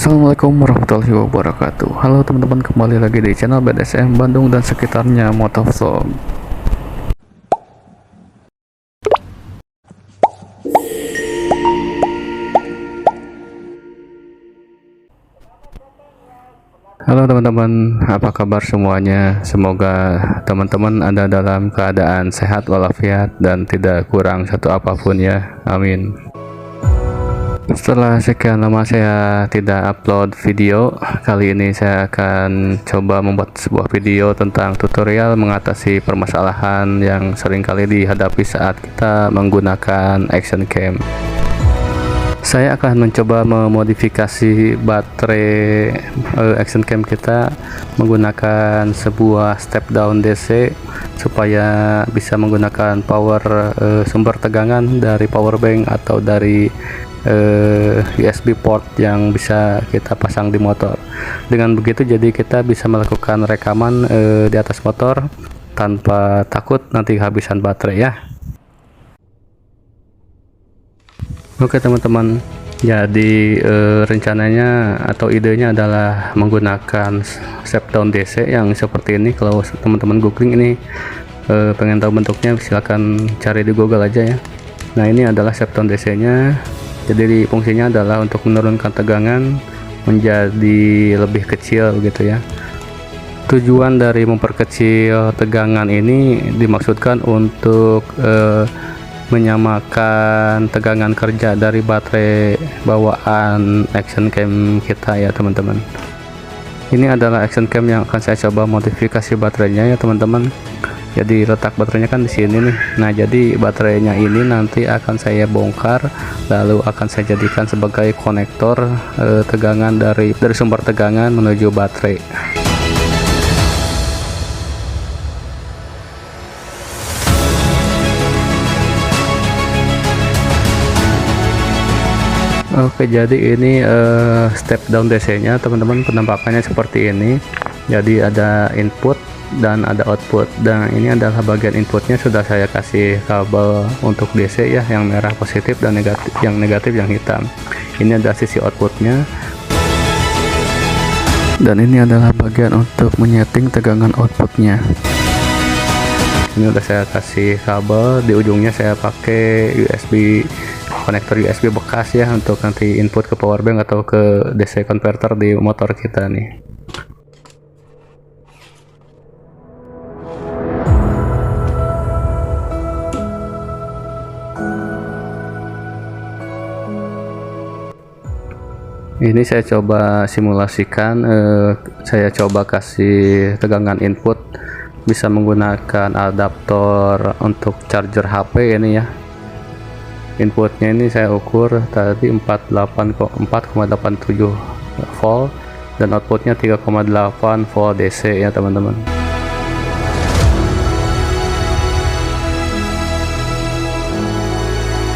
Assalamualaikum warahmatullahi wabarakatuh. Halo teman-teman, kembali lagi di channel BDSM Bandung dan sekitarnya Motovlog. Halo teman-teman, apa kabar semuanya? Semoga teman-teman ada dalam keadaan sehat walafiat dan tidak kurang satu apapun ya. Amin. Setelah sekian lama saya tidak upload video, kali ini saya akan coba membuat sebuah video tentang tutorial mengatasi permasalahan yang seringkali dihadapi saat kita menggunakan action cam. Saya akan mencoba memodifikasi baterai action cam kita menggunakan sebuah step down DC supaya bisa menggunakan power sumber tegangan dari power bank atau dari USB port yang bisa kita pasang di motor. Dengan begitu jadi kita bisa melakukan rekaman di atas motor tanpa takut nanti kehabisan baterai ya. Oke teman-teman, jadi rencananya atau idenya adalah menggunakan step down DC yang seperti ini. Kalau teman-teman googling ini pengen tahu bentuknya, silahkan cari di Google aja ya. Nah, ini adalah step down DC nya. Jadi fungsinya adalah untuk menurunkan tegangan menjadi lebih kecil gitu ya. Tujuan dari memperkecil tegangan ini dimaksudkan untuk menyamakan tegangan kerja dari baterai bawaan action cam kita ya teman-teman. Ini adalah action cam yang akan saya coba modifikasi baterainya ya teman-teman. Jadi letak baterainya kan di sini nih. Nah, jadi baterainya ini nanti akan saya bongkar, lalu akan saya jadikan sebagai konektor tegangan dari sumber tegangan menuju baterai. Oke, jadi ini step down DC-nya teman-teman, penampakannya seperti ini. Jadi ada input dan ada output, dan ini adalah bagian inputnya sudah saya kasih kabel untuk DC ya, yang merah positif dan negatif yang hitam. Ini ada sisi outputnya, dan ini adalah bagian untuk menyeting tegangan outputnya. Ini udah saya kasih kabel, di ujungnya saya pakai konektor USB bekas ya, untuk nanti input ke power bank atau ke DC converter di motor kita nih. Ini saya coba simulasikan, saya coba kasih tegangan input bisa menggunakan adaptor untuk charger HP ini ya. Inputnya ini saya ukur tadi 4,87 volt dan outputnya 3,8 volt DC ya teman-teman.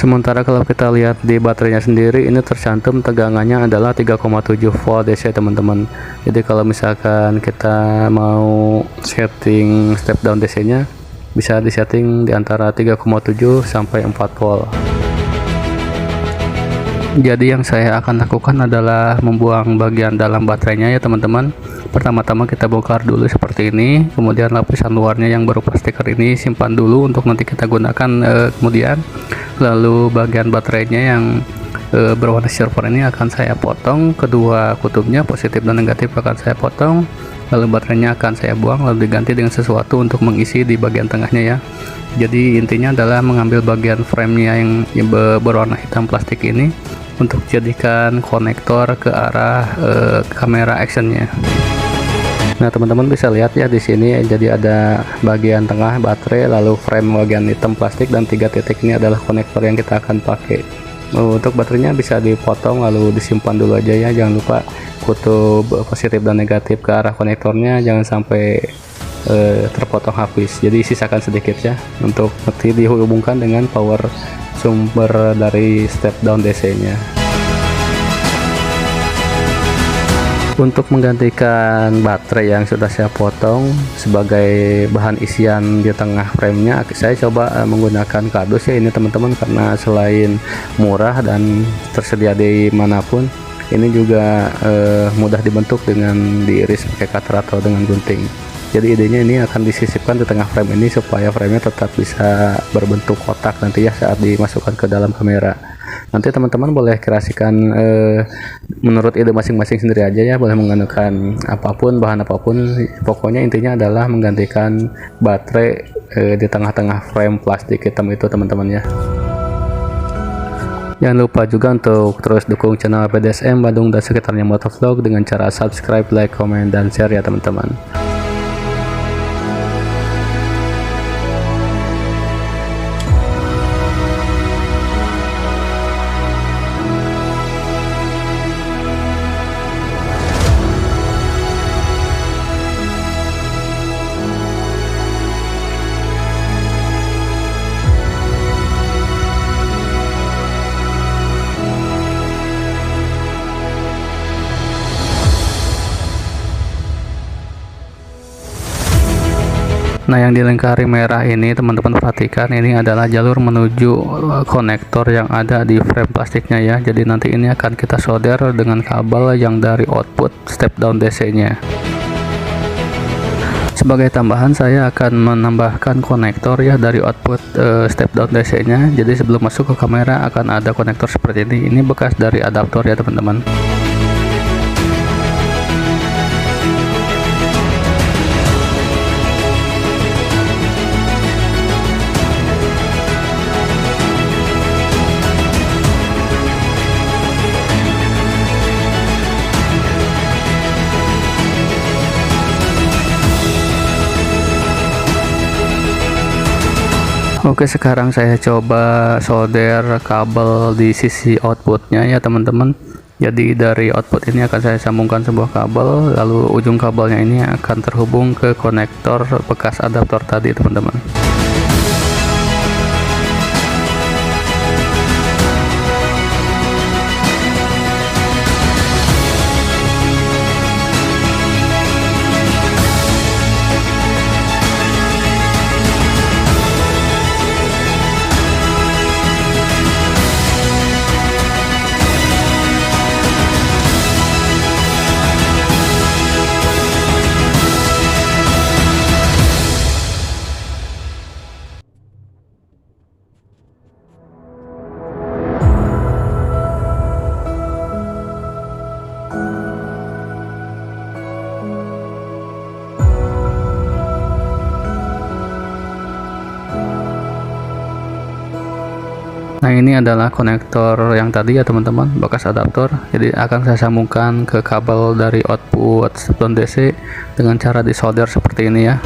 Sementara kalau kita lihat di baterainya sendiri, ini tercantum tegangannya adalah 3,7 volt DC teman-teman. Jadi kalau misalkan kita mau setting step down DC nya, bisa disetting di antara 3,7 sampai 4 volt. Jadi yang saya akan lakukan adalah membuang bagian dalam baterainya ya teman-teman. Pertama-tama kita bongkar dulu seperti ini, kemudian lapisan luarnya yang berupa stiker ini simpan dulu untuk nanti kita gunakan kemudian. Lalu bagian baterainya yang berwarna silver ini akan saya potong, kedua kutubnya positif dan negatif akan saya potong, lalu baterainya akan saya buang, lalu diganti dengan sesuatu untuk mengisi di bagian tengahnya ya. Jadi intinya adalah mengambil bagian framenya yang berwarna hitam plastik ini untuk jadikan konektor ke arah kamera actionnya. Nah teman-teman bisa lihat ya di sini, jadi ada bagian tengah baterai, lalu frame bagian hitam plastik, dan 3 titik ini adalah konektor yang kita akan pakai. Untuk baterainya bisa dipotong lalu disimpan dulu aja ya, jangan lupa kutub positif dan negatif ke arah konektornya jangan sampai terpotong habis, jadi sisakan sedikit ya untuk nanti dihubungkan dengan power sumber dari step down DC nya. Untuk menggantikan baterai yang sudah saya potong sebagai bahan isian di tengah framenya, saya coba menggunakan kardus ya ini teman-teman, karena selain murah dan tersedia di manapun, Ini juga mudah dibentuk dengan diiris pakai cutter atau dengan gunting. Jadi idenya ini akan disisipkan di tengah frame ini supaya framenya tetap bisa berbentuk kotak nanti ya saat dimasukkan ke dalam kamera. Nanti teman-teman boleh kreasikan menurut ide masing-masing sendiri aja ya, boleh menggunakan apapun, bahan apapun, pokoknya intinya adalah menggantikan baterai di tengah-tengah frame plastik hitam itu teman-teman ya. Jangan lupa juga untuk terus dukung channel PDSM Bandung dan sekitarnya motovlog dengan cara subscribe, like, komen, dan share ya teman-teman. Nah, yang dilingkari merah ini teman-teman perhatikan, ini adalah jalur menuju konektor yang ada di frame plastiknya ya. Jadi nanti ini akan kita solder dengan kabel yang dari output step down DC nya. Sebagai tambahan saya akan menambahkan konektor ya dari output step down DC nya. Jadi sebelum masuk ke kamera akan ada konektor seperti ini. Ini bekas dari adaptor ya teman-teman. Oke, sekarang saya coba solder kabel di sisi outputnya ya teman-teman. Jadi dari output ini akan saya sambungkan sebuah kabel, lalu ujung kabelnya ini akan terhubung ke konektor bekas adaptor tadi teman-teman. Nah, ini adalah konektor yang tadi ya teman-teman, bekas adaptor. Jadi akan saya sambungkan ke kabel dari output step down DC dengan cara disolder seperti ini ya.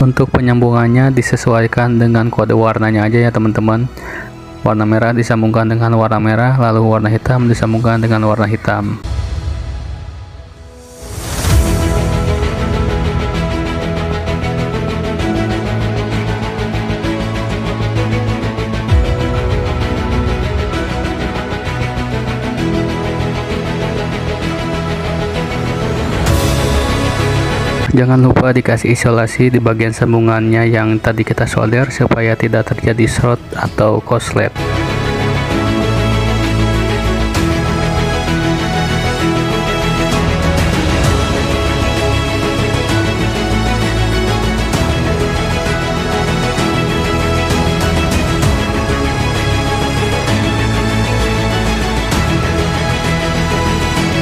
Untuk penyambungannya disesuaikan dengan kode warnanya aja ya teman-teman. Warna merah disambungkan dengan warna merah, lalu warna hitam disambungkan dengan warna hitam. Jangan lupa dikasih isolasi di bagian sambungannya yang tadi kita solder supaya tidak terjadi short atau korslet.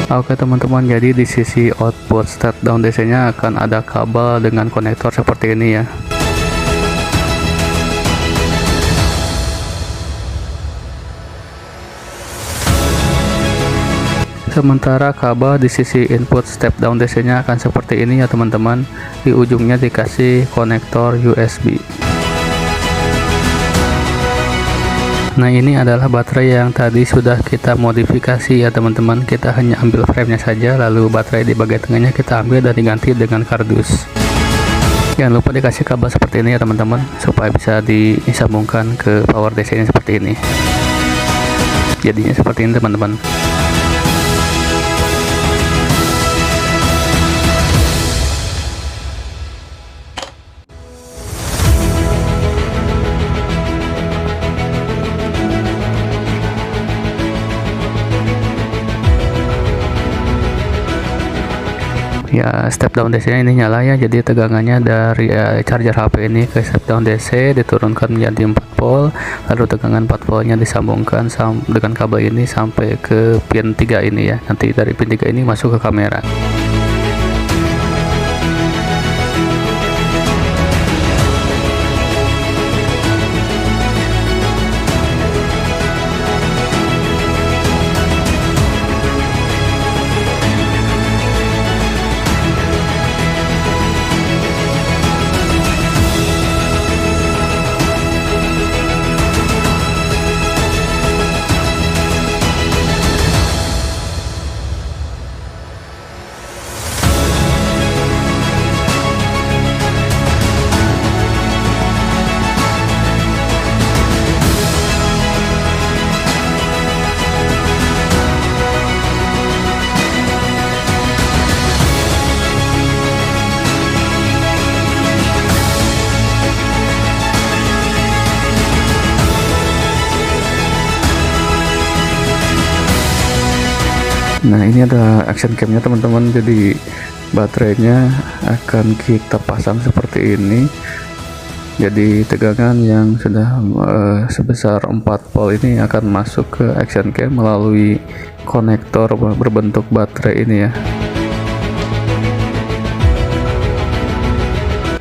Oke teman-teman, jadi di sisi output step down DC nya akan ada kabel dengan konektor seperti ini ya. Sementara kabel di sisi input step down DC nya akan seperti ini ya teman-teman. Di ujungnya dikasih konektor USB. Nah, ini adalah baterai yang tadi sudah kita modifikasi ya teman-teman. Kita hanya ambil framenya saja, lalu baterai di bagian tengahnya kita ambil dan diganti dengan kardus. Jangan lupa dikasih kabel seperti ini ya teman-teman, supaya bisa disambungkan ke power DC nya seperti ini. Jadinya seperti ini teman-teman. ya step down DC nya ini nyala ya, jadi tegangannya dari charger HP ini ke step down DC diturunkan menjadi 4 volt, lalu tegangan 4 voltnya disambungkan dengan kabel ini sampai ke pin 3 ini ya, nanti dari pin 3 ini masuk ke kamera. Nah, ini adalah action cam-nya teman-teman, jadi baterainya akan kita pasang seperti ini. Jadi tegangan yang sudah sebesar 4 volt ini akan masuk ke action cam melalui konektor berbentuk baterai ini ya.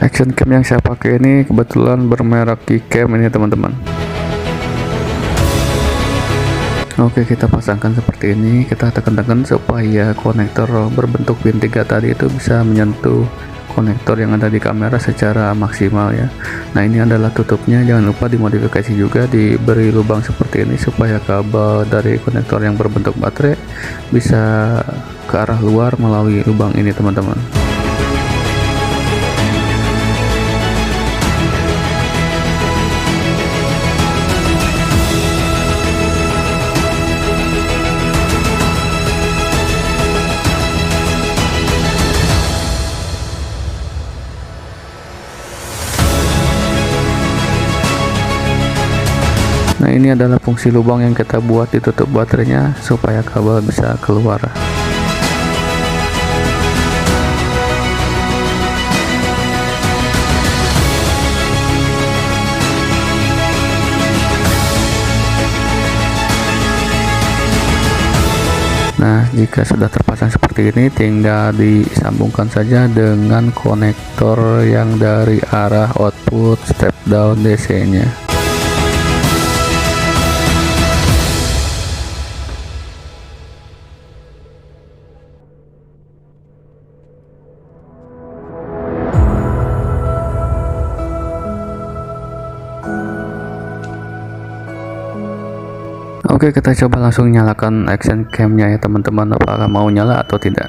Action cam yang saya pakai ini kebetulan bermerek Keycam ini teman-teman. Oke, kita pasangkan seperti ini, kita tekan-tekan supaya konektor berbentuk pin 3 tadi itu bisa menyentuh konektor yang ada di kamera secara maksimal ya. Nah, ini adalah tutupnya, jangan lupa dimodifikasi juga, diberi lubang seperti ini supaya kabel dari konektor yang berbentuk baterai bisa ke arah luar melalui lubang ini teman-teman. Nah, ini adalah fungsi lubang yang kita buat di tutup baterainya supaya kabel bisa keluar. Nah, jika sudah terpasang seperti ini, tinggal disambungkan saja dengan konektor yang dari arah output step down DC-nya. Oke, kita coba langsung nyalakan action cam-nya ya teman-teman, apakah mau nyala atau tidak.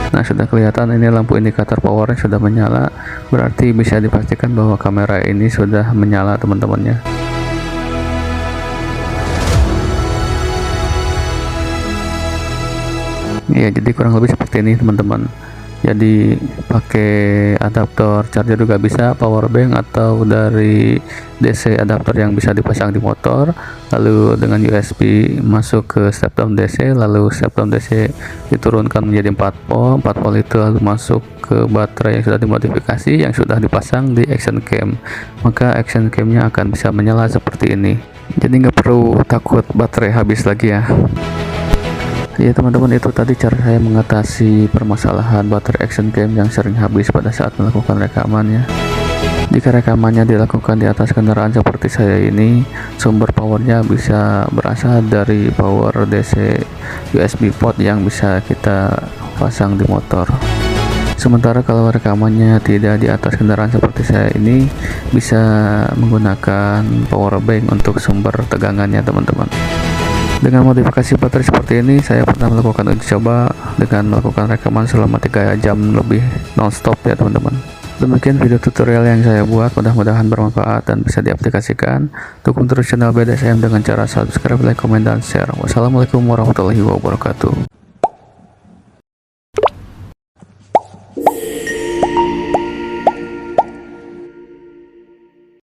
Nah, sudah kelihatan ini lampu indikator powernya sudah menyala, berarti bisa dipastikan bahwa kamera ini sudah menyala teman-temannya. Ya, jadi kurang lebih seperti ini teman-teman. Jadi pakai adaptor charger juga bisa, power bank, atau dari DC adaptor yang bisa dipasang di motor, lalu dengan USB masuk ke step down DC, lalu step down DC diturunkan menjadi 4 volt. 4 volt itu lalu masuk ke baterai yang sudah dimodifikasi yang sudah dipasang di action cam, maka action camnya akan bisa menyala seperti ini. Jadi nggak perlu takut baterai habis lagi ya. Ya teman-teman, itu tadi cara saya mengatasi permasalahan baterai action cam yang sering habis pada saat melakukan rekaman ya. Jika rekamannya dilakukan di atas kendaraan seperti saya ini, sumber powernya bisa berasal dari power DC USB port yang bisa kita pasang di motor. Sementara kalau rekamannya tidak di atas kendaraan seperti saya ini, bisa menggunakan power bank untuk sumber tegangannya teman-teman. Dengan modifikasi baterai seperti ini, saya pernah melakukan uji coba dengan melakukan rekaman selama 3 jam lebih non-stop ya teman-teman. Demikian video tutorial yang saya buat, mudah-mudahan bermanfaat dan bisa diaplikasikan. Dukung terus channel BDSM dengan cara subscribe, like, komen, dan share. Wassalamualaikum warahmatullahi wabarakatuh.